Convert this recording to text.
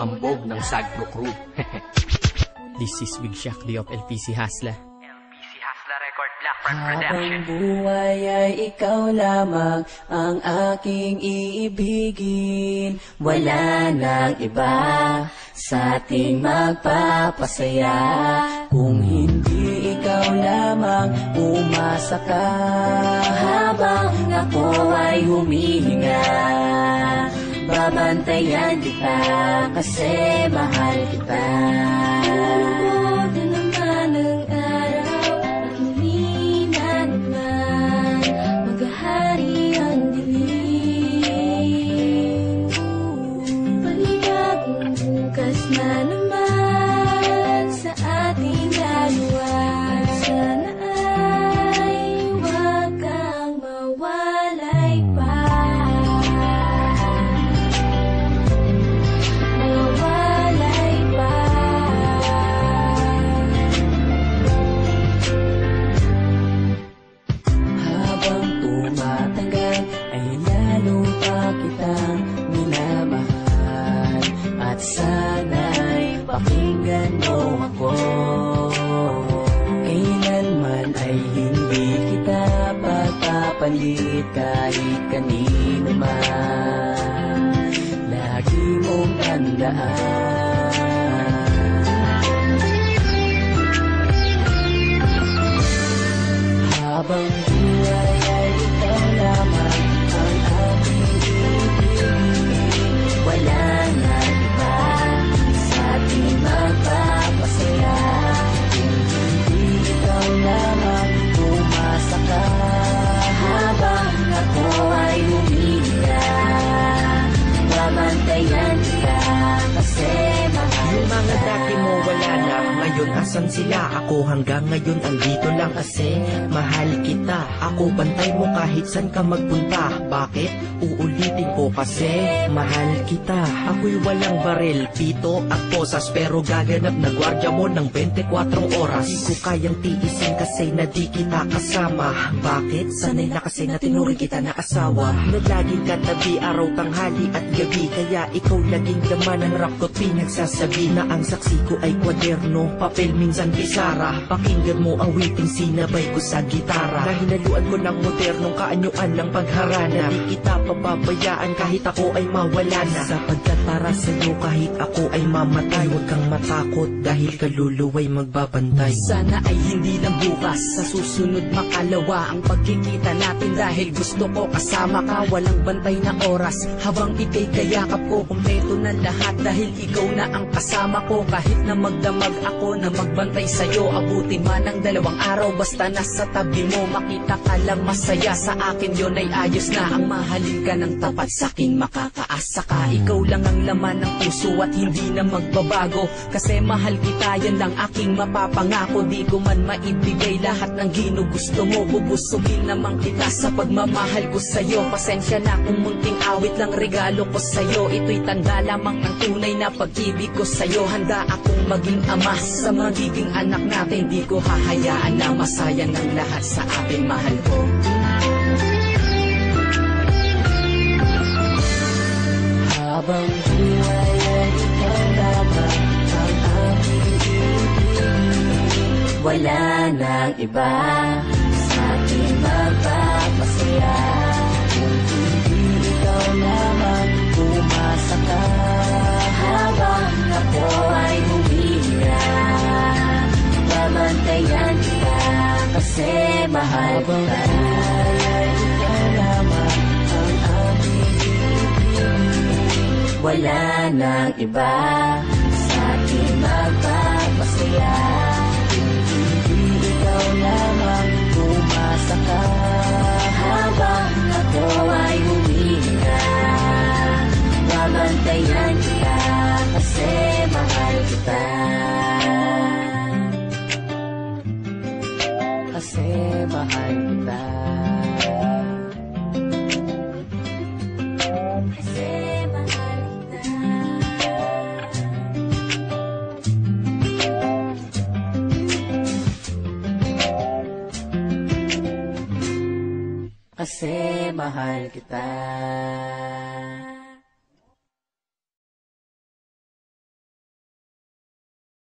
hambog ng Sagro Crew. This is Big Shaq D of LPC Hasla. LPC Hasla Record Black Front Production. Habang buhay ay ikaw lamang ang aking iibigin. Wala nang iba sa ating magpapasaya. Kung hindi ikaw lamang, umasa ka habang ako ay humihinga. Babantayan kita kasi mahal kita. Kahit kanino man, lagi mong tandaan. Habang buhay ay ikaw lamang ang aking ibigin. Wala na iba sa ating magpapasaya. Kung hindi ikaw lamang, umasa ka habang ako ay humihinga. Babantayan kita kasi mahal yung mga kita. dati mo wala na, ngayon asan sila? Ako hanggang ngayon andito lang kasi mahal kita. Ako bantay mo kahit saan ka magpunta. Bakit? Uulitin ko kasi mahal kita. Ako'y walang baril, pito at posas, pero gaganap na gwardya mo ng 24 oras. Di ko kayang tiisin kasi na di kita kasama. Bakit? Sanay na kasi na tinuring kita na asawa. Naglaging katabi araw, tanghali at gabi, kaya ikaw laging laman ng rap ko't pinagsasabi na ang saksi ko ay kwaderno, papel, minsan pisara. Pakinggan mo ang waiting sinabay ko sa gitara. Nahinaluan ko ng modernong kaanyuan ng pagharana. Di kita pababayaan kahit ako ay mawala na. Sapagkat para sa'yo kahit ako ay mamatay, huwag kang matakot dahil kaluluwa'y magbabantay. Sana ay hindi lang bukas, sa susunod makalawa ang pagkikita natin. Dahil gusto ko kasama ka, walang bantay na oras. Habang ika'y kayakap ko, kumpleto na lahat. Dahil ikaw na ang kasama ko, kahit na magdamag ako na magbantay sa'yo. Abuti man ang 2 araw, basta nasa tabi mo. Makita ka lang masaya sa akin, yun ay ayos na. Ang mahalin ka ng tapat sa'kin, makakaasa ka. Ikaw lang ang laman ng puso at hindi na magbabago. Kasi mahal kita, yan lang aking mapapangako. Di ko man maibigay lahat ng ginugusto mo. Bubusugin naman kita sa pagmamahal ko sa'yo. Pasensya na kung munting awit lang regalo ko sa'yo. Ito'y tanda lamang ng tunay na pag-ibig ko sa'yo. Handa akong maging ama sa magiging anak natin. Di ko hahayaan na masayang ang lahat sa ating mahal ko. Habang buhay ay ikaw lamang ang aking ibigin. Wala nang iba sa ating magpapasaya. Kung hindi ikaw lamang, umasa ka habang ako ay humihinga. Babantayan kita kasi mahal kita. Habang buhay ay ikaw lamang ang aking ibigin. Wala nang iba sa ating magpapasaya. Hindi ikaw lamang, umasa ka habang ako ay humihinga. Babantayan kita kasi mahal kita. Kasi mahal kita. Kasi mahal kita. Kasi mahal kita.